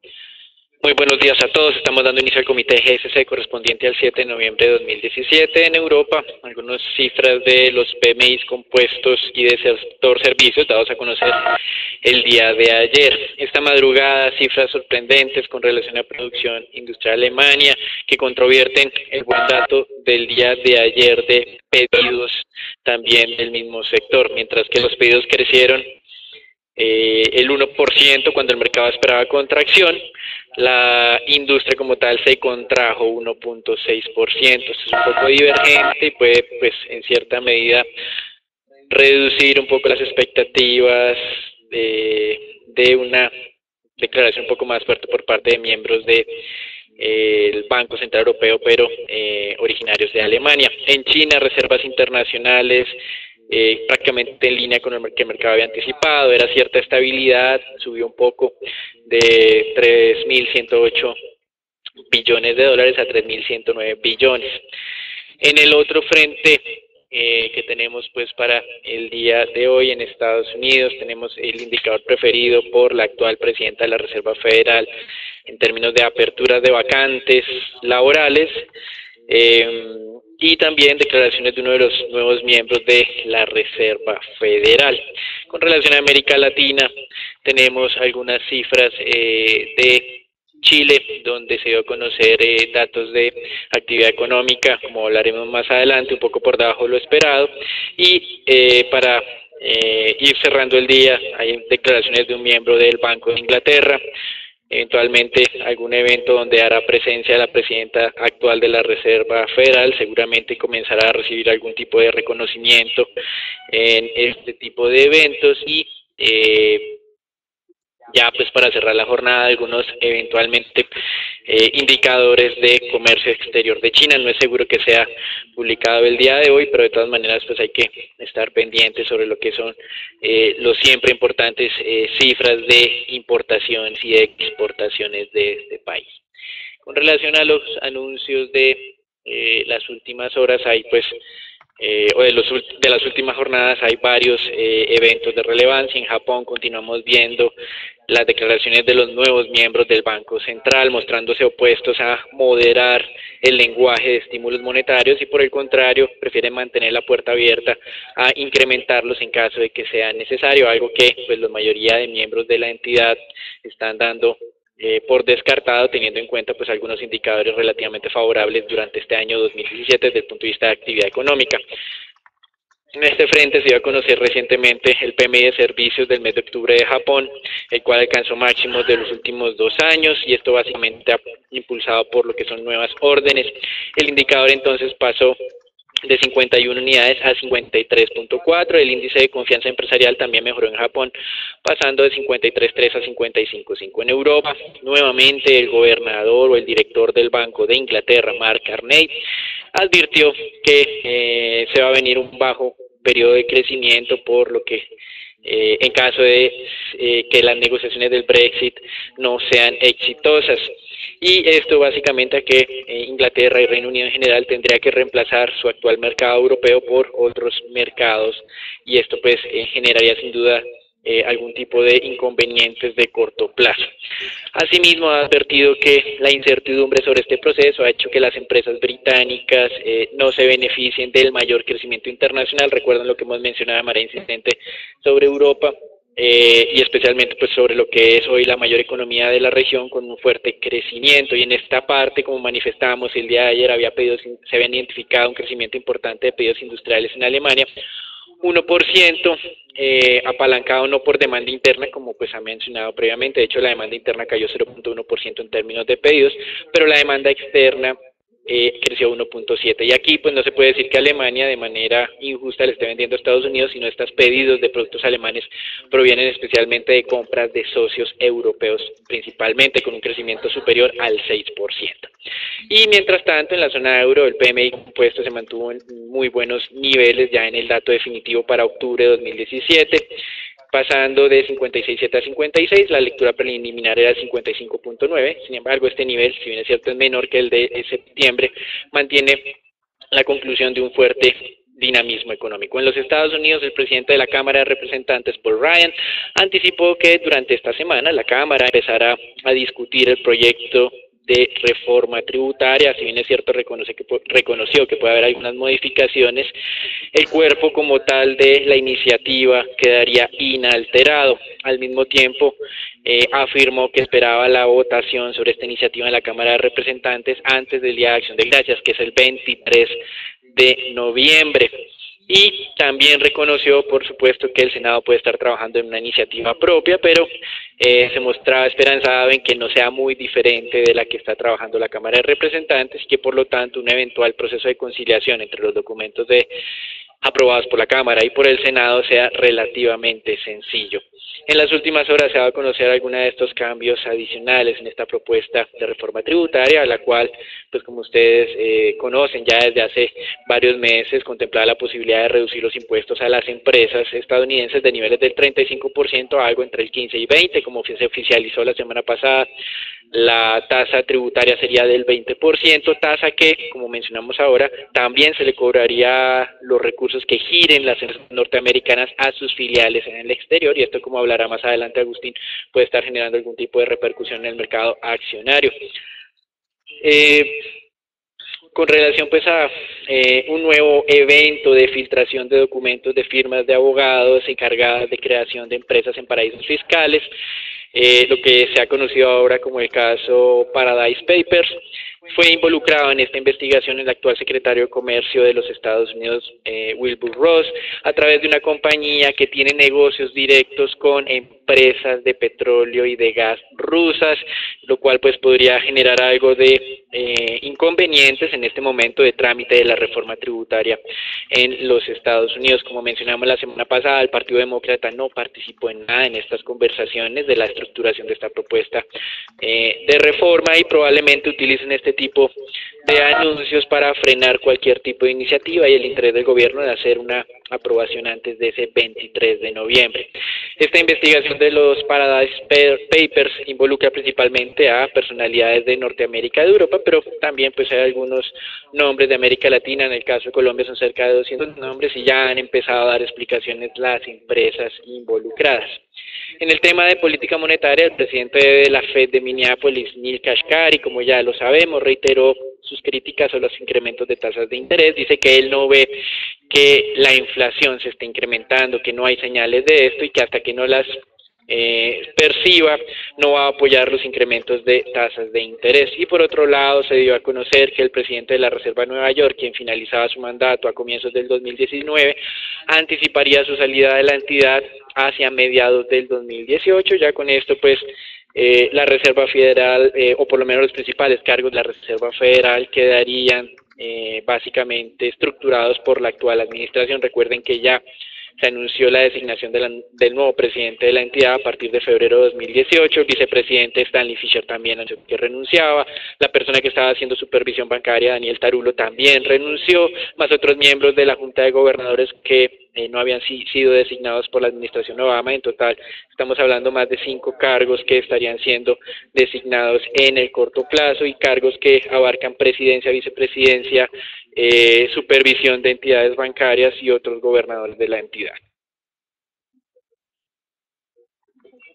Muy buenos días a todos. Estamos dando inicio al comité GSC correspondiente al 7 de noviembre de 2017 en Europa. Algunas cifras de los PMIs compuestos y de sector servicios dados a conocer el día de ayer. Esta madrugada, cifras sorprendentes con relación a producción industrial de Alemania que controvierten el buen dato del día de ayer de pedidos también del mismo sector, mientras que los pedidos crecieron el 1% cuando el mercado esperaba contracción. La industria como tal se contrajo 1.6%. Esto es un poco divergente y puede, pues, en cierta medida reducir un poco las expectativas de una declaración un poco más fuerte por parte de miembros de el Banco Central Europeo, pero originarios de Alemania. En China, reservas internacionales prácticamente en línea con el que el mercado había anticipado, era cierta estabilidad, subió un poco de 3.108 billones de dólares a 3.109 billones. En el otro frente que tenemos pues para el día de hoy en Estados Unidos, tenemos el indicador preferido por la actual presidenta de la Reserva Federal en términos de aperturas de vacantes laborales, y también declaraciones de uno de los nuevos miembros de la Reserva Federal. Con relación a América Latina, tenemos algunas cifras de Chile, donde se dio a conocer datos de actividad económica, como hablaremos más adelante, un poco por debajo de lo esperado, y para ir cerrando el día, hay declaraciones de un miembro del Banco de Inglaterra, eventualmente algún evento donde hará presencia la presidenta actual de la Reserva Federal, seguramente comenzará a recibir algún tipo de reconocimiento en este tipo de eventos y ya pues para cerrar la jornada algunos eventualmente indicadores de comercio exterior de China. No es seguro que sea publicado el día de hoy, pero de todas maneras pues hay que estar pendientes sobre lo que son los siempre importantes cifras de importaciones y de exportaciones de este país. Con relación a los anuncios de las últimas horas, hay pues de las últimas jornadas hay varios eventos de relevancia. En Japón continuamos viendo las declaraciones de los nuevos miembros del Banco Central mostrándose opuestos a moderar el lenguaje de estímulos monetarios y por el contrario prefieren mantener la puerta abierta a incrementarlos en caso de que sea necesario, algo que pues la mayoría de miembros de la entidad están dando por descartado, teniendo en cuenta pues algunos indicadores relativamente favorables durante este año 2017 desde el punto de vista de actividad económica. En este frente se dio a conocer recientemente el PMI de servicios del mes de octubre de Japón, el cual alcanzó máximos de los últimos 2 años y esto básicamente impulsado por lo que son nuevas órdenes. El indicador entonces pasó de 51 unidades a 53.4. El índice de confianza empresarial también mejoró en Japón, pasando de 53.3 a 55.5. En Europa, nuevamente el gobernador o el director del Banco de Inglaterra, Mark Carney, advirtió que se va a venir un bajo periodo de crecimiento por lo que en caso de que las negociaciones del Brexit no sean exitosas. Y esto básicamente a que Inglaterra y Reino Unido en general tendría que reemplazar su actual mercado europeo por otros mercados y esto pues generaría sin duda algún tipo de inconvenientes de corto plazo. Asimismo, ha advertido que la incertidumbre sobre este proceso ha hecho que las empresas británicas no se beneficien del mayor crecimiento internacional. Recuerden lo que hemos mencionado de manera insistente sobre Europa, y especialmente pues sobre lo que es hoy la mayor economía de la región con un fuerte crecimiento, y en esta parte, como manifestamos el día de ayer, se había identificado un crecimiento importante de pedidos industriales en Alemania, 1%, apalancado no por demanda interna como pues ha mencionado previamente. De hecho la demanda interna cayó 0.1% en términos de pedidos, pero la demanda externa creció 1.7, y aquí pues no se puede decir que Alemania de manera injusta le esté vendiendo a Estados Unidos, sino estos pedidos de productos alemanes provienen especialmente de compras de socios europeos, principalmente con un crecimiento superior al 6%. Y mientras tanto en la zona euro el PMI compuesto se mantuvo en muy buenos niveles ya en el dato definitivo para octubre de 2017, pasando de 56.7 a 56, la lectura preliminar era 55.9, sin embargo este nivel, si bien es cierto es menor que el de septiembre, mantiene la conclusión de un fuerte dinamismo económico. En los Estados Unidos, el presidente de la Cámara de Representantes, Paul Ryan, anticipó que durante esta semana la Cámara empezará a discutir el proyecto de reforma tributaria. Si bien es cierto, reconoció que puede haber algunas modificaciones, el cuerpo como tal de la iniciativa quedaría inalterado. Al mismo tiempo, afirmó que esperaba la votación sobre esta iniciativa en la Cámara de Representantes antes del Día de Acción de Gracias, que es el 23 de noviembre. Y también reconoció, por supuesto, que el Senado puede estar trabajando en una iniciativa propia, pero se mostraba esperanzado en que no sea muy diferente de la que está trabajando la Cámara de Representantes y que, por lo tanto, un eventual proceso de conciliación entre los documentos aprobados por la Cámara y por el Senado sea relativamente sencillo. En las últimas horas se ha dado a conocer algunos de estos cambios adicionales en esta propuesta de reforma tributaria, la cual, pues como ustedes conocen, ya desde hace varios meses contemplaba la posibilidad de reducir los impuestos a las empresas estadounidenses de niveles del 35% a algo entre el 15 y 20%, como se oficializó la semana pasada. La tasa tributaria sería del 20%, tasa que, como mencionamos ahora, también se le cobraría los recursos que giren las empresas norteamericanas a sus filiales en el exterior, y esto, como hablará más adelante Agustín, puede estar generando algún tipo de repercusión en el mercado accionario. Con relación pues a un nuevo evento de filtración de documentos de firmas de abogados encargadas de creación de empresas en paraísos fiscales, lo que se ha conocido ahora como el caso Paradise Papers, fue involucrado en esta investigación el actual secretario de Comercio de los Estados Unidos, Wilbur Ross, a través de una compañía que tiene negocios directos con empresas de petróleo y de gas rusas, lo cual pues podría generar algo de inconvenientes en este momento de trámite de la reforma tributaria en los Estados Unidos. Como mencionamos la semana pasada, el Partido Demócrata no participó en nada en estas conversaciones de la estructuración de esta propuesta de reforma, y probablemente utilicen este tipo de anuncios para frenar cualquier tipo de iniciativa y el interés del gobierno de hacer una aprobación antes de ese 23 de noviembre. Esta investigación de los Paradise Papers involucra principalmente a personalidades de Norteamérica y de Europa, pero también pues hay algunos nombres de América Latina. En el caso de Colombia son cerca de 200 nombres y ya han empezado a dar explicaciones las empresas involucradas. En el tema de política monetaria, el presidente de la Fed de Minneapolis, Neel Kashkari, como ya lo sabemos, reiteró sus críticas a los incrementos de tasas de interés. Dice que él no ve que la inflación se esté incrementando, que no hay señales de esto y que hasta que no las perciba no va a apoyar los incrementos de tasas de interés. Y por otro lado, se dio a conocer que el presidente de la Reserva de Nueva York, quien finalizaba su mandato a comienzos del 2019, anticiparía su salida de la entidad hacia mediados del 2018. Ya con esto pues la Reserva Federal, o por lo menos los principales cargos de la Reserva Federal, quedarían básicamente estructurados por la actual administración. Recuerden que ya se anunció la designación del nuevo presidente de la entidad a partir de febrero de 2018. El vicepresidente Stanley Fischer también anunció que renunciaba. La persona que estaba haciendo supervisión bancaria, Daniel Tarullo, también renunció, más otros miembros de la Junta de Gobernadores que no habían sido designados por la administración Obama. En total estamos hablando más de 5 cargos que estarían siendo designados en el corto plazo, y cargos que abarcan presidencia, vicepresidencia, supervisión de entidades bancarias y otros gobernadores de la entidad.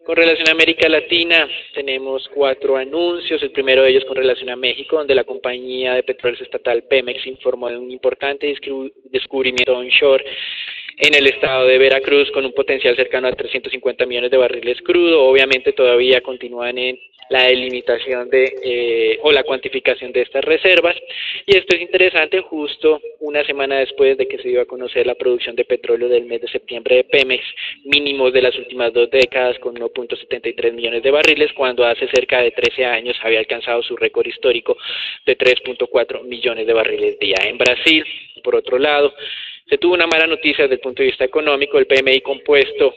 Con relación a América Latina, tenemos 4 anuncios. El primero de ellos con relación a México, donde la compañía de petróleos estatal Pemex informó de un importante descubrimiento onshore en el estado de Veracruz con un potencial cercano a 350 millones de barriles crudo. Obviamente todavía continúan en la delimitación o la cuantificación de estas reservas, y esto es interesante justo una semana después de que se dio a conocer la producción de petróleo del mes de septiembre de Pemex, mínimos de las últimas 2 décadas con 1.73 millones de barriles, cuando hace cerca de 13 años había alcanzado su récord histórico de 3.4 millones de barriles día. En Brasil, por otro lado, se tuvo una mala noticia desde el punto de vista económico. El PMI compuesto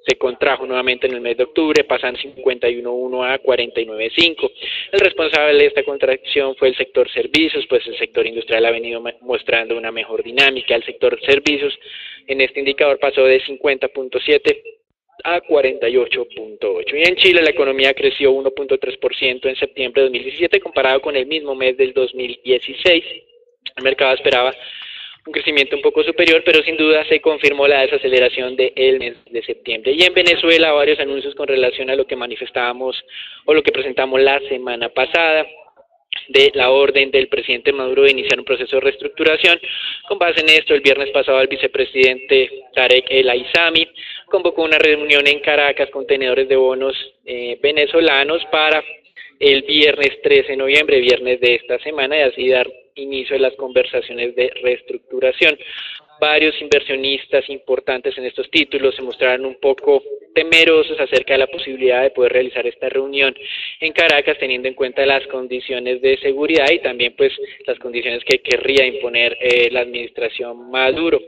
se contrajo nuevamente en el mes de octubre, pasando 51.1 a 49.5. El responsable de esta contracción fue el sector servicios, pues el sector industrial ha venido mostrando una mejor dinámica. El sector servicios en este indicador pasó de 50.7 a 48.8. Y en Chile la economía creció 1.3% en septiembre de 2017 comparado con el mismo mes del 2016. El mercado esperaba un crecimiento un poco superior, pero sin duda se confirmó la desaceleración del mes de septiembre. Y en Venezuela varios anuncios con relación a lo que manifestábamos o lo que presentamos la semana pasada, de la orden del presidente Maduro de iniciar un proceso de reestructuración. Con base en esto, el viernes pasado el vicepresidente Tarek El Aissami convocó una reunión en Caracas con tenedores de bonos venezolanos para el viernes 13 de noviembre, viernes de esta semana, y así dar inicio a las conversaciones de reestructuración. Varios inversionistas importantes en estos títulos se mostraron un poco temerosos acerca de la posibilidad de poder realizar esta reunión en Caracas, teniendo en cuenta las condiciones de seguridad y también pues las condiciones que querría imponer la administración Maduro.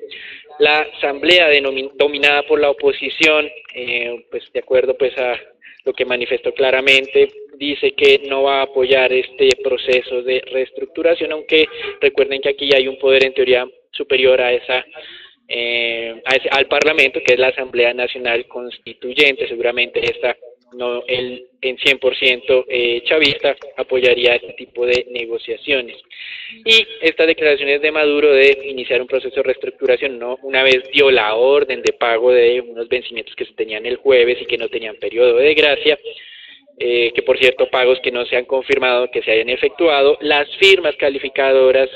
La asamblea dominada por la oposición, pues de acuerdo pues a lo que manifestó claramente, dice que no va a apoyar este proceso de reestructuración, aunque recuerden que aquí hay un poder en teoría superior a al Parlamento, que es la Asamblea Nacional Constituyente. Seguramente esta, no el en 100% chavista, apoyaría este tipo de negociaciones. Y estas declaraciones de Maduro de iniciar un proceso de reestructuración, no una vez dio la orden de pago de unos vencimientos que se tenían el jueves y que no tenían periodo de gracia, que por cierto pagos que no se han confirmado que se hayan efectuado. Las firmas calificadoras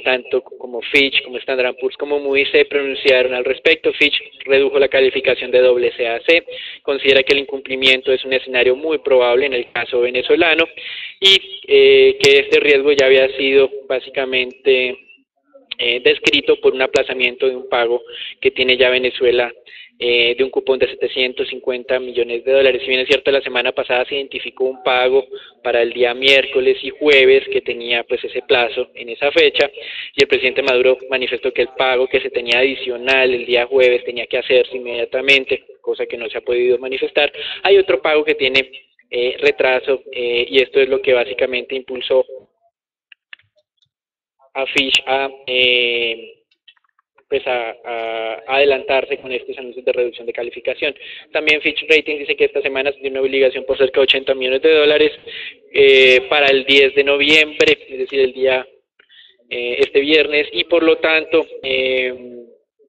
tanto como Fitch, como Standard & Poor's, como Moody's se pronunciaron al respecto. Fitch redujo la calificación de CAC, considera que el incumplimiento es un escenario muy probable en el caso venezolano y que este riesgo ya había sido básicamente descrito por un aplazamiento de un pago que tiene ya Venezuela de un cupón de 750 millones de dólares. Si bien es cierto, la semana pasada se identificó un pago para el día miércoles y jueves que tenía pues ese plazo en esa fecha, y el presidente Maduro manifestó que el pago que se tenía adicional el día jueves tenía que hacerse inmediatamente, cosa que no se ha podido manifestar. Hay otro pago que tiene retraso y esto es lo que básicamente impulsó a Fitch a adelantarse con estos anuncios de reducción de calificación. También Fitch Ratings dice que esta semana se tiene una obligación por cerca de 80 millones de dólares para el 10 de noviembre, es decir, el día este viernes, y por lo tanto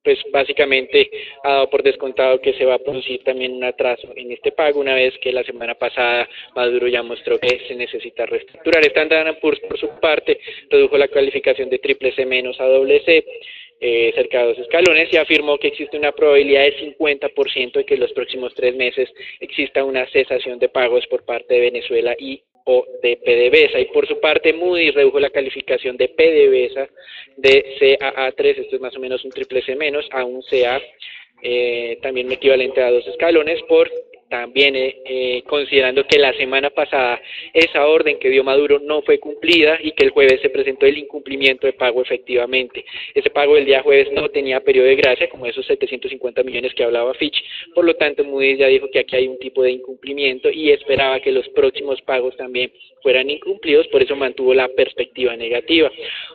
pues básicamente ha dado por descontado que se va a producir también un atraso en este pago, una vez que la semana pasada Maduro ya mostró que se necesita reestructurar. Standard & Poor's, por su parte, redujo la calificación de CCC- a CC, cerca de 2 escalones, y afirmó que existe una probabilidad de 50% de que en los próximos 3 meses exista una cesación de pagos por parte de Venezuela o de PDVSA. Y por su parte, Moody's redujo la calificación de PDVSA de CAA3, esto es más o menos un CCC- a un CA, también equivalente a 2 escalones, por también considerando que la semana pasada esa orden que dio Maduro no fue cumplida y que el jueves se presentó el incumplimiento de pago efectivamente. Ese pago del día jueves no tenía periodo de gracia, como esos 750 millones que hablaba Fitch. Por lo tanto, Moody's ya dijo que aquí hay un tipo de incumplimiento y esperaba que los próximos pagos también fueran incumplidos, por eso mantuvo la perspectiva negativa.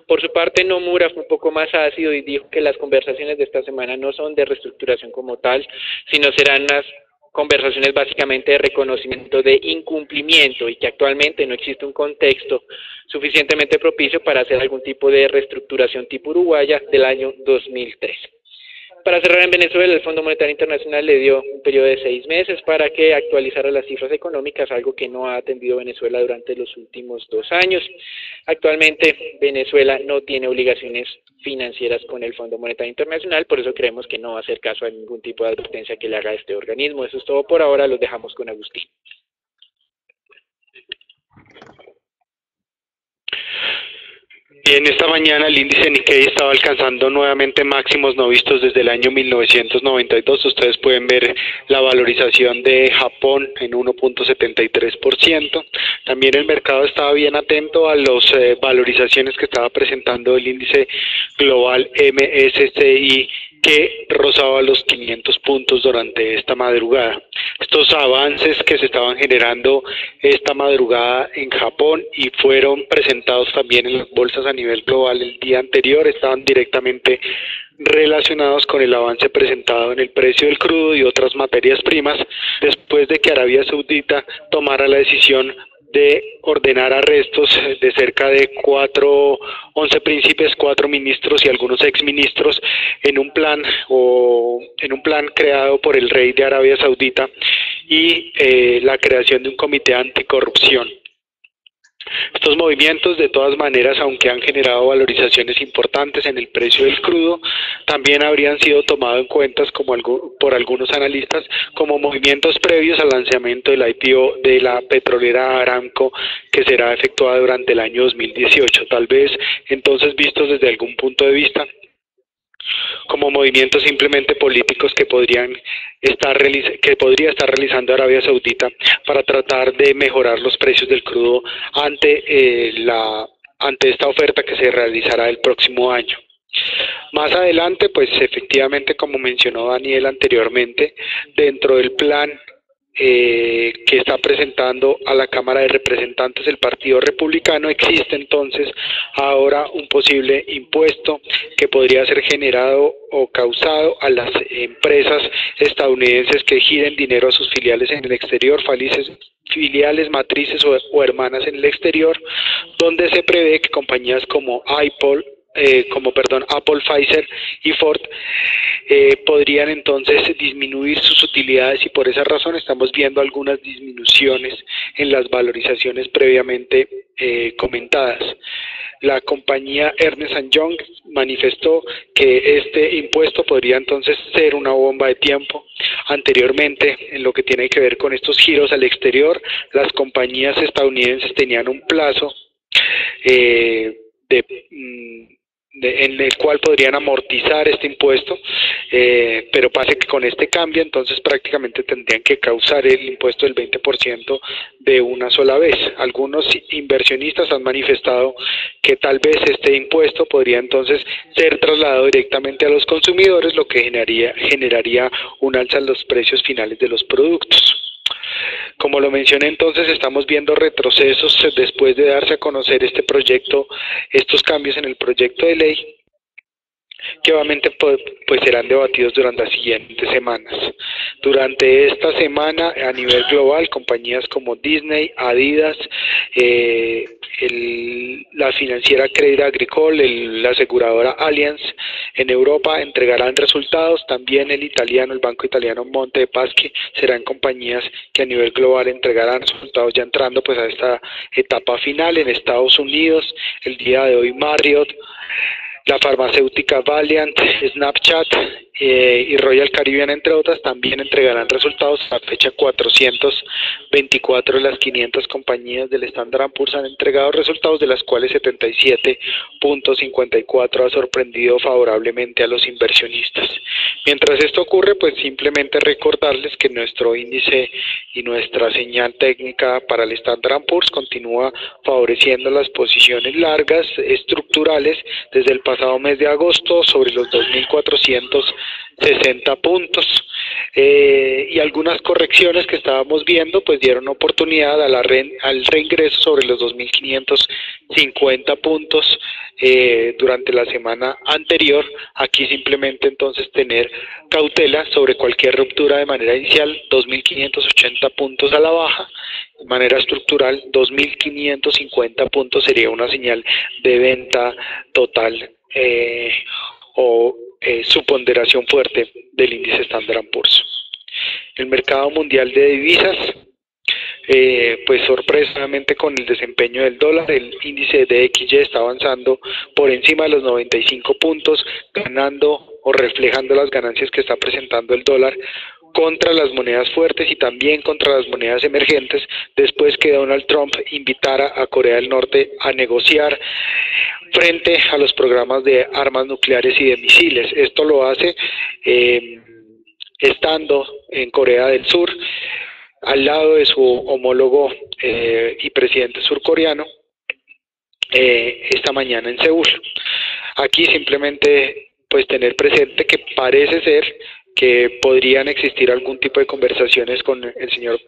Por su parte, Nomura fue un poco más ácido y dijo que las conversaciones de esta semana no son de reestructuración como tal, sino serán unas conversaciones básicamente de reconocimiento de incumplimiento y que actualmente no existe un contexto suficientemente propicio para hacer algún tipo de reestructuración tipo uruguaya del año 2003. Para cerrar, en Venezuela, el Fondo Monetario Internacional le dio un periodo de 6 meses para que actualizara las cifras económicas, algo que no ha atendido Venezuela durante los últimos 2 años. Actualmente, Venezuela no tiene obligaciones financieras con el Fondo Monetario Internacional, por eso creemos que no va a hacer caso a ningún tipo de advertencia que le haga este organismo. Eso es todo por ahora, los dejamos con Agustín. Bien, esta mañana el índice Nikkei estaba alcanzando nuevamente máximos no vistos desde el año 1992. Ustedes pueden ver la valorización de Japón en 1.73%. También el mercado estaba bien atento a las valorizaciones que estaba presentando el índice global MSCI, que rozaba los 500 puntos durante esta madrugada. Estos avances que se estaban generando esta madrugada en Japón y fueron presentados también en las bolsas a nivel global el día anterior estaban directamente relacionados con el avance presentado en el precio del crudo y otras materias primas, después de que Arabia Saudita tomara la decisión de ordenar arrestos de cerca de 11 príncipes, 4 ministros y algunos exministros en un plan creado por el rey de Arabia Saudita y la creación de un comité anticorrupción. Estos movimientos, de todas maneras, aunque han generado valorizaciones importantes en el precio del crudo, también habrían sido tomados en cuenta por algunos analistas como movimientos previos al lanzamiento del IPO de la petrolera Aramco, que será efectuada durante el año 2018. Tal vez, entonces, vistos desde algún punto de vista, como movimientos simplemente políticos que podría estar realizando Arabia Saudita para tratar de mejorar los precios del crudo ante esta oferta que se realizará el próximo año. Más adelante, pues efectivamente, como mencionó Daniel anteriormente, dentro del plan que está presentando a la Cámara de Representantes del Partido Republicano, existe entonces ahora un posible impuesto que podría ser generado o causado a las empresas estadounidenses que giren dinero a sus filiales en el exterior, filiales matrices o hermanas en el exterior, donde se prevé que compañías como Apple, Pfizer y Ford podrían entonces disminuir sus utilidades, y por esa razón estamos viendo algunas disminuciones en las valorizaciones previamente comentadas. La compañía Ernst & Young manifestó que este impuesto podría entonces ser una bomba de tiempo. Anteriormente, en lo que tiene que ver con estos giros al exterior, las compañías estadounidenses tenían un plazo en el cual podrían amortizar este impuesto, pero pasa que con este cambio entonces prácticamente tendrían que causar el impuesto del 20% de una sola vez. Algunos inversionistas han manifestado que tal vez este impuesto podría entonces ser trasladado directamente a los consumidores, lo que generaría un alza en los precios finales de los productos. Como lo mencioné, entonces estamos viendo retrocesos después de darse a conocer estos cambios en el proyecto de ley, que obviamente pues serán debatidos durante las siguientes semanas. Durante esta semana, a nivel global, compañías como Disney, Adidas, la financiera Crédit Agricole, la aseguradora Allianz en Europa entregarán resultados. También el banco italiano Monte dei Paschi serán compañías que a nivel global entregarán resultados, ya entrando pues a esta etapa final. En Estados Unidos, el día de hoy, Marriott, la farmacéutica Valiant, Snapchat y Royal Caribbean, entre otras, también entregarán resultados. A fecha 424 de las 500 compañías del Standard & Poor's han entregado resultados, de las cuales 77.54 ha sorprendido favorablemente a los inversionistas. Mientras esto ocurre, pues simplemente recordarles que nuestro índice y nuestra señal técnica para el Standard & Poor's continúa favoreciendo las posiciones largas estructurales desde el pasado mes de agosto sobre los 2.460 puntos, y algunas correcciones que estábamos viendo pues dieron oportunidad al reingreso sobre los 2.550 puntos durante la semana anterior. Aquí simplemente entonces tener cautela sobre cualquier ruptura de manera inicial, 2.580 puntos a la baja. De manera estructural, 2.550 puntos sería una señal de venta total su ponderación fuerte del índice Standard & Poor's. El mercado mundial de divisas, pues sorpresivamente con el desempeño del dólar, el índice de DXY está avanzando por encima de los 95 puntos, ganando o reflejando las ganancias que está presentando el dólar contra las monedas fuertes y también contra las monedas emergentes, después que Donald Trump invitara a Corea del Norte a negociar frente a los programas de armas nucleares y de misiles. Esto lo hace estando en Corea del Sur, al lado de su homólogo y presidente surcoreano, esta mañana en Seúl. Aquí simplemente pues tener presente que parece ser que podrían existir algún tipo de conversaciones con el señor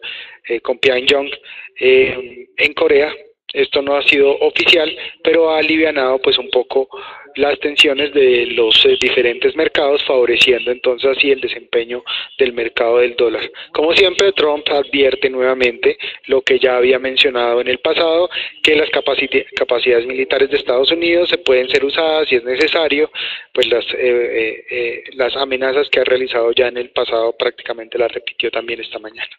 con Pyongyang en Corea, Esto no ha sido oficial, pero ha alivianado pues un poco las tensiones de los diferentes mercados, favoreciendo entonces así el desempeño del mercado del dólar. Como siempre, Trump advierte nuevamente lo que ya había mencionado en el pasado, que las capacidades militares de Estados Unidos se pueden ser usadas si es necesario, pues las amenazas que ha realizado ya en el pasado prácticamente las repitió también esta mañana.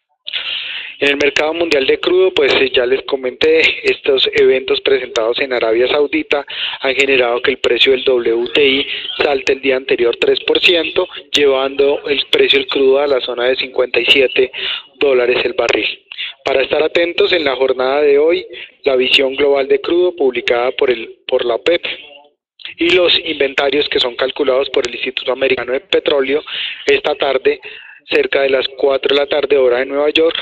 En el mercado mundial de crudo, pues ya les comenté, estos eventos presentados en Arabia Saudita han generado que el precio del WTI salte el día anterior 3%, llevando el precio del crudo a la zona de $57 el barril. Para estar atentos en la jornada de hoy, la visión global de crudo publicada por la OPEP y los inventarios que son calculados por el Instituto Americano de Petróleo esta tarde, cerca de las 4 de la tarde, hora de Nueva York,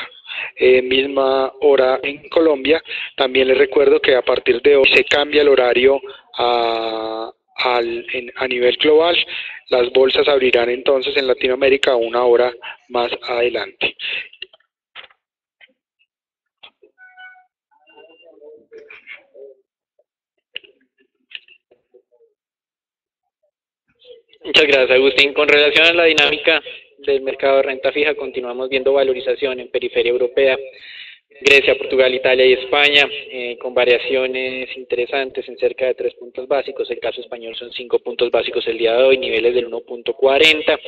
misma hora en Colombia. También les recuerdo que a partir de hoy se cambia el horario a nivel global. Las bolsas abrirán entonces en Latinoamérica una hora más adelante. Muchas gracias, Agustín. Con relación a la dinámica del mercado de renta fija, continuamos viendo valorización en periferia europea, Grecia, Portugal, Italia y España, con variaciones interesantes en cerca de 3 puntos básicos. El caso español son 5 puntos básicos el día de hoy, niveles del 1.40.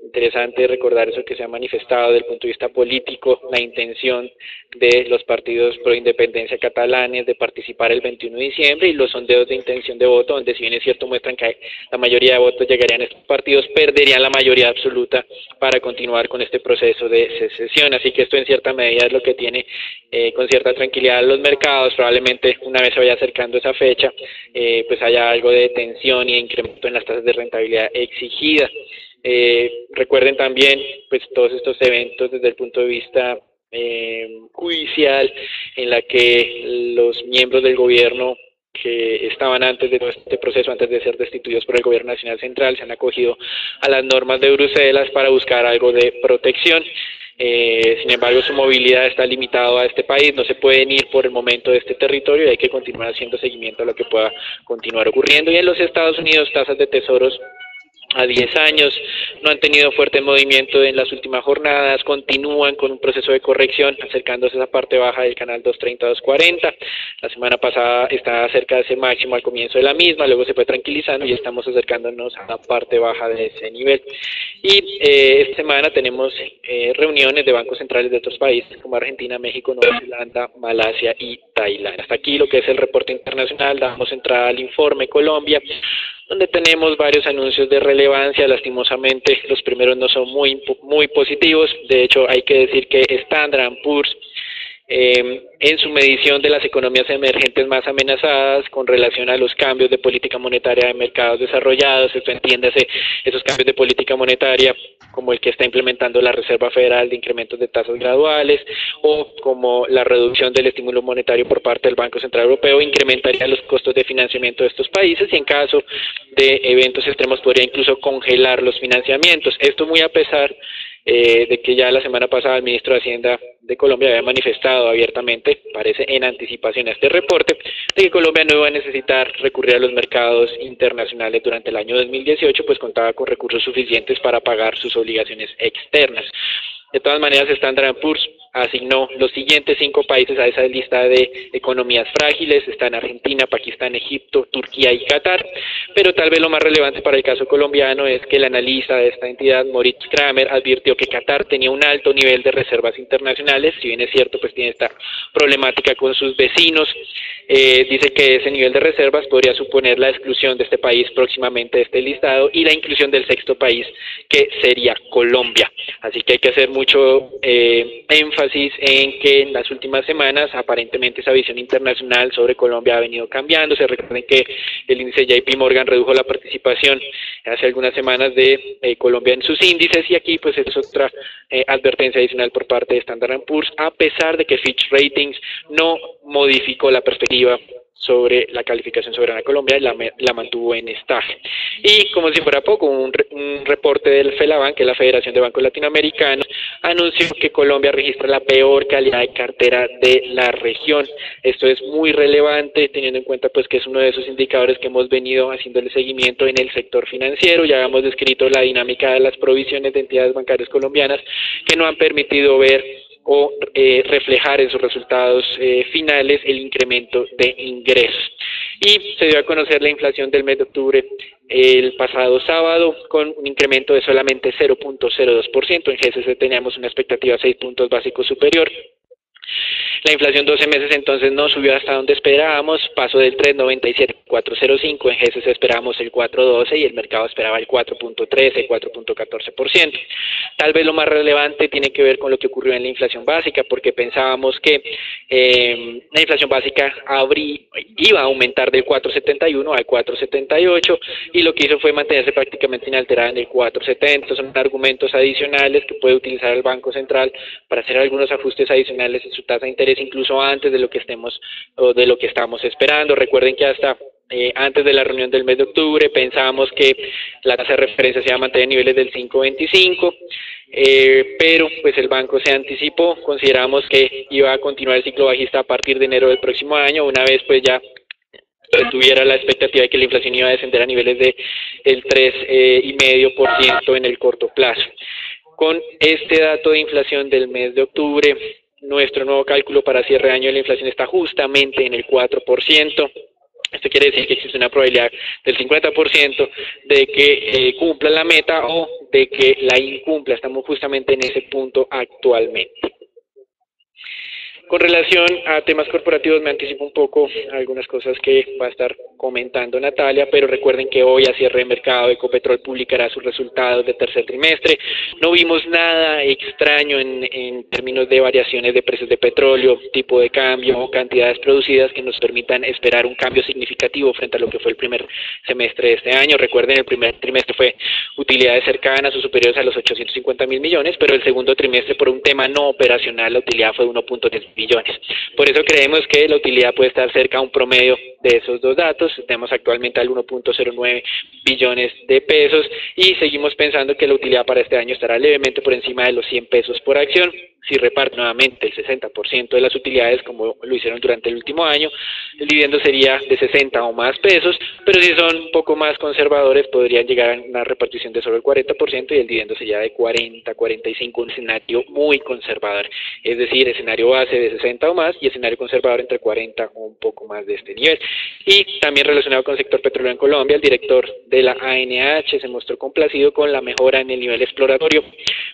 Interesante recordar eso que se ha manifestado desde el punto de vista político, la intención de los partidos pro independencia catalanes de participar el 21 de diciembre y los sondeos de intención de voto, donde si bien es cierto muestran que la mayoría de votos llegarían a estos partidos, perderían la mayoría absoluta para continuar con este proceso de secesión. Así que esto en cierta medida es lo que tiene con cierta tranquilidad los mercados. Probablemente una vez se vaya acercando esa fecha, pues haya algo de tensión y de incremento en las tasas de rentabilidad exigidas. Recuerden también pues todos estos eventos desde el punto de vista judicial, en la que los miembros del gobierno que estaban antes de todo este proceso, antes de ser destituidos por el gobierno nacional central, se han acogido a las normas de Bruselas para buscar algo de protección. Sin embargo, su movilidad está limitada a este país, no se pueden ir por el momento de este territorio y hay que continuar haciendo seguimiento a lo que pueda continuar ocurriendo. Y en los Estados Unidos, tasas de tesoros a 10 años no han tenido fuerte movimiento en las últimas jornadas, continúan con un proceso de corrección acercándose a esa parte baja del canal 230-240. La semana pasada estaba cerca de ese máximo al comienzo de la misma, luego se fue tranquilizando y estamos acercándonos a la parte baja de ese nivel. Y esta semana tenemos reuniones de bancos centrales de otros países como Argentina, México, Nueva Zelanda, Malasia y Tailandia. Hasta aquí lo que es el reporte internacional. Damos entrada al informe Colombia, donde tenemos varios anuncios de relevancia. Lastimosamente los primeros no son muy positivos. De hecho, hay que decir que Standard & Poor's en su medición de las economías emergentes más amenazadas con relación a los cambios de política monetaria de mercados desarrollados, esto entiéndase, esos cambios de política monetaria como el que está implementando la Reserva Federal de incrementos de tasas graduales o como la reducción del estímulo monetario por parte del Banco Central Europeo, incrementaría los costos de financiamiento de estos países y en caso de eventos extremos podría incluso congelar los financiamientos. Esto muy a pesar de que ya la semana pasada el ministro de Hacienda de Colombia había manifestado abiertamente, parece en anticipación a este reporte, de que Colombia no iba a necesitar recurrir a los mercados internacionales durante el año 2018, pues contaba con recursos suficientes para pagar sus obligaciones externas. De todas maneras, Standard & Poor's asignó los siguientes 5 países a esa lista de economías frágiles. Están Argentina, Pakistán, Egipto, Turquía y Qatar. Pero tal vez lo más relevante para el caso colombiano es que el analista de esta entidad, Moritz Kramer, advirtió que Qatar tenía un alto nivel de reservas internacionales. Si bien es cierto, pues tiene esta problemática con sus vecinos. Dice que ese nivel de reservas podría suponer la exclusión de este país próximamente de este listado y la inclusión del 6º país, que sería Colombia. Así que hay que hacer mucho énfasis en que en las últimas semanas aparentemente esa visión internacional sobre Colombia ha venido cambiando. Se recuerden que el índice JP Morgan redujo la participación hace algunas semanas de Colombia en sus índices y aquí pues es otra advertencia adicional por parte de Standard & Poor's, a pesar de que Fitch Ratings no modificó la perspectiva sobre la calificación soberana de Colombia y la mantuvo en stable. Y como si fuera poco, un reporte del FELABAN, que es la Federación de Bancos Latinoamericanos, anunció que Colombia registra la peor calidad de cartera de la región. Esto es muy relevante teniendo en cuenta pues que es uno de esos indicadores que hemos venido haciéndole seguimiento en el sector financiero. Ya habíamos descrito la dinámica de las provisiones de entidades bancarias colombianas que no han permitido ver o reflejar en sus resultados finales el incremento de ingresos. Y se dio a conocer la inflación del mes de octubre el pasado sábado con un incremento de solamente 0.02%. En GCC teníamos una expectativa 6 puntos básicos superior. La inflación 12 meses entonces no subió hasta donde esperábamos, pasó del 3.97 a 4.05, en GCC esperábamos el 4.12 y el mercado esperaba el 4.13, 4.14%. Tal vez lo más relevante tiene que ver con lo que ocurrió en la inflación básica, porque pensábamos que la inflación básica iba a aumentar del 4.71 al 4.78 y lo que hizo fue mantenerse prácticamente inalterada en el 4.70. Estos son argumentos adicionales que puede utilizar el Banco Central para hacer algunos ajustes adicionales en su tasa de interés incluso antes de lo que estamos esperando. Recuerden que hasta antes de la reunión del mes de octubre pensábamos que la tasa de referencia se iba a mantener en niveles del 5.25, pero pues el banco se anticipó. Consideramos que iba a continuar el ciclo bajista a partir de enero del próximo año, una vez pues ya tuviera la expectativa de que la inflación iba a descender a niveles del 3,5% en el corto plazo. Con este dato de inflación del mes de octubre, nuestro nuevo cálculo para cierre de año de la inflación está justamente en el 4%. Esto quiere decir que existe una probabilidad del 50% de que cumpla la meta o de que la incumpla. Estamos justamente en ese punto actualmente. Con relación a temas corporativos, me anticipo un poco algunas cosas que va a estar comentando Natalia, pero recuerden que hoy a cierre de mercado Ecopetrol publicará sus resultados de tercer trimestre. No vimos nada extraño en términos de variaciones de precios de petróleo, tipo de cambio o cantidades producidas que nos permitan esperar un cambio significativo frente a lo que fue el primer semestre de este año. Recuerden, el primer trimestre fue utilidades cercanas o superiores a los 850.000 millones, pero el segundo trimestre, por un tema no operacional, la utilidad fue de 1.10 billones. Por eso creemos que la utilidad puede estar cerca a un promedio de esos dos datos. Tenemos actualmente al 1.09 billones de pesos y seguimos pensando que la utilidad para este año estará levemente por encima de los 100 pesos por acción. Si reparte nuevamente el 60% de las utilidades como lo hicieron durante el último año, el dividendo sería de 60 o más pesos, pero si son un poco más conservadores podrían llegar a una repartición de solo el 40% y el dividendo sería de 40, 45, un escenario muy conservador, es decir, escenario base de 60 o más y escenario conservador entre 40 o un poco más de este nivel. Y también relacionado con el sector petrolero en Colombia, el director de la ANH se mostró complacido con la mejora en el nivel exploratorio,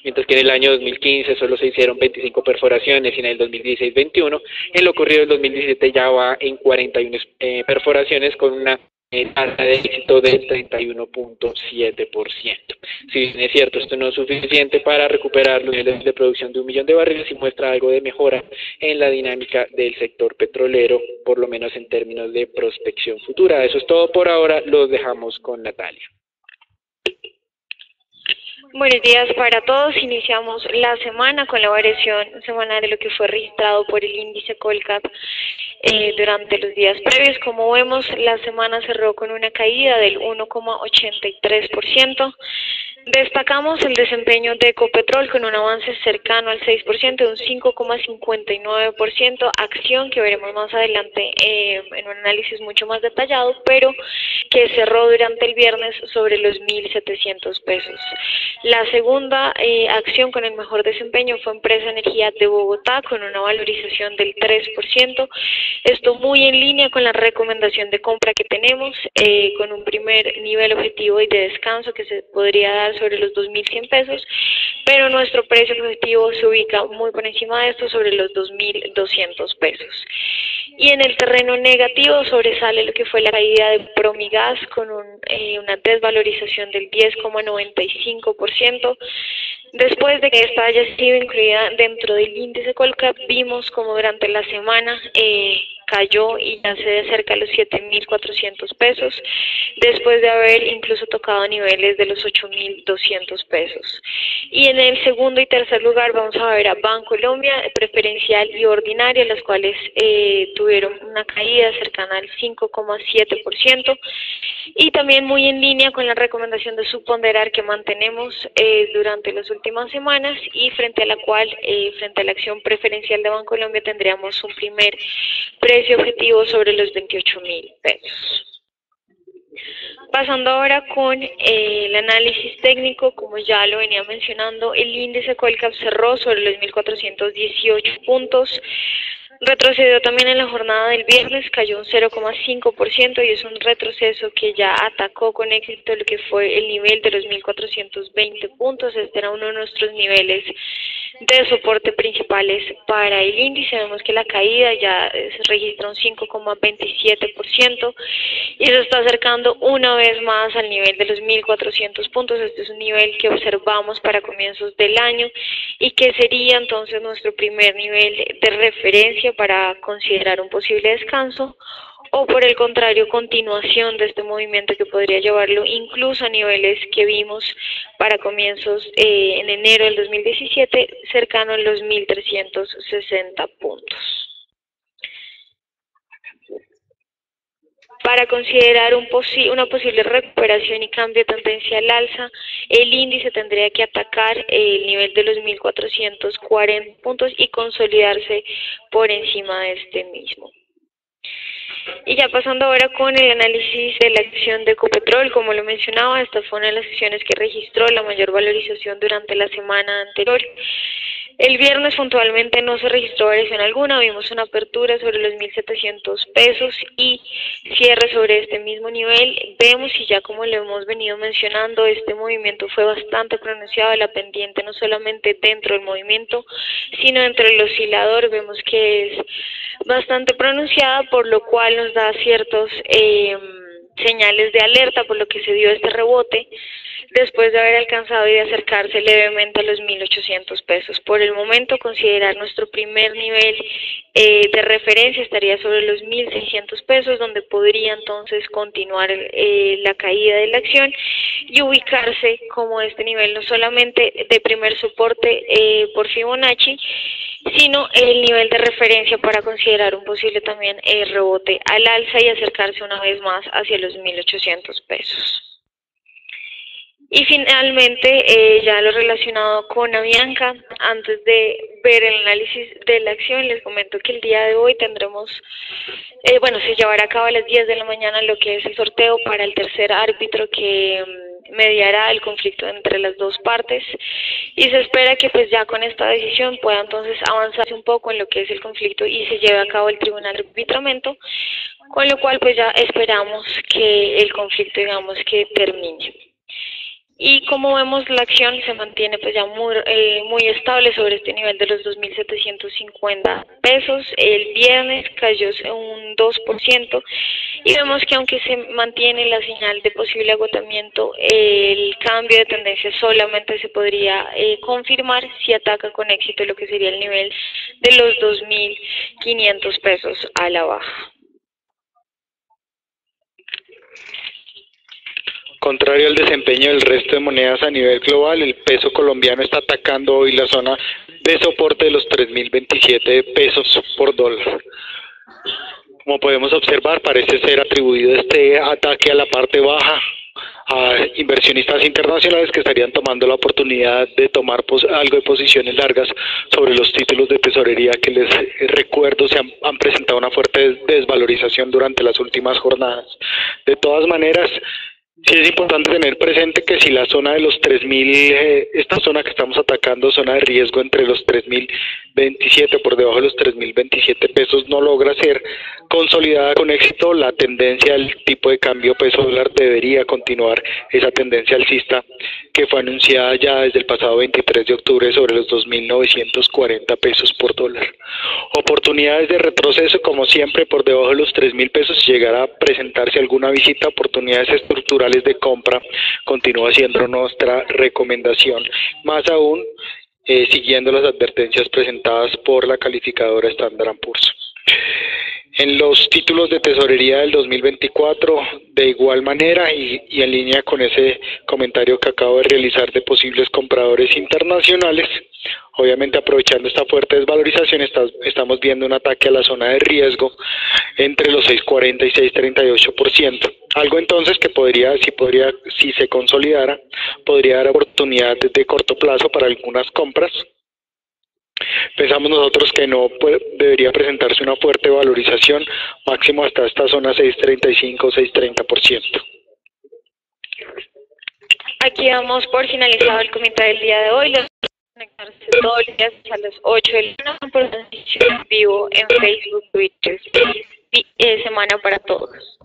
mientras que en el año 2015 solo se hicieron 25 perforaciones y en el 2016 21, en lo ocurrido del 2017 ya va en 41 perforaciones con una tasa de éxito del 31.7%. Si bien es cierto, esto no es suficiente para recuperar los niveles de producción de 1 millón de barriles y muestra algo de mejora en la dinámica del sector petrolero, por lo menos en términos de prospección futura. Eso es todo por ahora, los dejamos con Natalia. Buenos días para todos. Iniciamos la semana con la variación semanal de lo que fue registrado por el índice Colcap durante los días previos. Como vemos, la semana cerró con una caída del 1,83%. Destacamos el desempeño de Ecopetrol con un avance cercano al 6%, de un 5,59%, acción que veremos más adelante en un análisis mucho más detallado, pero que cerró durante el viernes sobre los 1.700 pesos. La segunda acción con el mejor desempeño fue Empresa Energía de Bogotá con una valorización del 3%, esto muy en línea con la recomendación de compra que tenemos, con un primer nivel objetivo y de descanso que se podría dar sobre los 2.100 pesos, pero nuestro precio objetivo se ubica muy por encima de esto, sobre los 2.200 pesos. Y en el terreno negativo sobresale lo que fue la caída de Promigas con una desvalorización del 10,95%. Después de que esta haya sido incluida dentro del índice Colcap, vimos como durante la semana cayó y ya se acerca a los 7.400 pesos, después de haber incluso tocado niveles de los 8.200 pesos. Y en el segundo y tercer lugar vamos a ver a Bancolombia, preferencial y ordinaria, las cuales tuvieron una caída cercana al 5,7%, y también muy en línea con la recomendación de subponderar que mantenemos durante las últimas semanas, y frente a la cual, frente a la acción preferencial de Bancolombia, tendríamos un primer precio objetivo sobre los 28.000 pesos. Pasando ahora con el análisis técnico, como ya lo venía mencionando, el índice Colcap cerró sobre los 1.418 puntos, retrocedió también en la jornada del viernes, cayó un 0,5% y es un retroceso que ya atacó con éxito lo que fue el nivel de los 1.420 puntos. Este era uno de nuestros niveles de soporte principales para el índice. Vemos que la caída ya se registra un 5,27% y se está acercando una vez más al nivel de los 1.400 puntos. Este es un nivel que observamos para comienzos del año y que sería entonces nuestro primer nivel de referencia para considerar un posible descanso, o por el contrario, continuación de este movimiento que podría llevarlo incluso a niveles que vimos para comienzos en enero del 2017, cercano a los 1.360 puntos. Para considerar una posible recuperación y cambio de tendencia al alza, el índice tendría que atacar el nivel de los 1.440 puntos y consolidarse por encima de este mismo. Y ya pasando ahora con el análisis de la acción de Ecopetrol, como lo mencionaba, esta fue una de las acciones que registró la mayor valorización durante la semana anterior. El viernes puntualmente no se registró variación alguna, vimos una apertura sobre los 1.700 pesos y cierre sobre este mismo nivel. Vemos, y ya como lo hemos venido mencionando, este movimiento fue bastante pronunciado, la pendiente no solamente dentro del movimiento, sino dentro del oscilador. Vemos que es bastante pronunciada, por lo cual nos da ciertos señales de alerta, por lo que se dio este rebote después de haber alcanzado y de acercarse levemente a los 1.800 pesos. Por el momento, considerar nuestro primer nivel de referencia estaría sobre los 1.600 pesos, donde podría entonces continuar la caída de la acción y ubicarse como este nivel no solamente de primer soporte por Fibonacci, sino el nivel de referencia para considerar un posible también rebote al alza y acercarse una vez más hacia los 1.800 pesos. Y finalmente, ya lo relacionado con Avianca, antes de ver el análisis de la acción, les comento que el día de hoy tendremos, se llevará a cabo a las 10 de la mañana lo que es el sorteo para el tercer árbitro que mediará el conflicto entre las dos partes, y se espera que pues ya con esta decisión pueda entonces avanzarse un poco en lo que es el conflicto y se lleve a cabo el tribunal de arbitramiento, con lo cual pues ya esperamos que el conflicto, digamos, que termine. Y como vemos, la acción se mantiene pues ya muy estable sobre este nivel de los 2.750 pesos. El viernes cayó un 2% y vemos que aunque se mantiene la señal de posible agotamiento, el cambio de tendencia solamente se podría confirmar si ataca con éxito lo que sería el nivel de los 2.500 pesos a la baja. Contrario al desempeño del resto de monedas a nivel global, el peso colombiano está atacando hoy la zona de soporte de los 3.027 pesos por dólar. Como podemos observar, parece ser atribuido este ataque a la parte baja a inversionistas internacionales que estarían tomando la oportunidad de tomar algo de posiciones largas sobre los títulos de tesorería que, les recuerdo, han presentado una fuerte desvalorización durante las últimas jornadas. De todas maneras, sí es importante tener presente que si la zona de los 3.000, esta zona que estamos atacando, zona de riesgo entre los 3.027, por debajo de los 3.027 pesos, no logra ser consolidada con éxito, la tendencia del tipo de cambio peso dólar debería continuar esa tendencia alcista que fue anunciada ya desde el pasado 23 de octubre sobre los 2.940 pesos por dólar. Oportunidades de retroceso, como siempre, por debajo de los 3.000 pesos. Si llegara a presentarse alguna visita, oportunidades estructurales de compra, continúa siendo nuestra recomendación, más aún siguiendo las advertencias presentadas por la calificadora Standard & Poor's. En los títulos de tesorería del 2024, de igual manera y en línea con ese comentario que acabo de realizar de posibles compradores internacionales, obviamente aprovechando esta fuerte desvalorización, estamos viendo un ataque a la zona de riesgo entre los 6.40 y 6.38%. Algo entonces que si se consolidara, podría dar oportunidades de corto plazo para algunas compras. Pensamos nosotros que no debería presentarse una fuerte valorización, máximo hasta esta zona 6.35 o 6.30%. Aquí damos por finalizado el comentario del día de hoy. Los conectarse todos los días a las 8 de la noche por transmisión en vivo en Facebook, Twitter y semana para todos.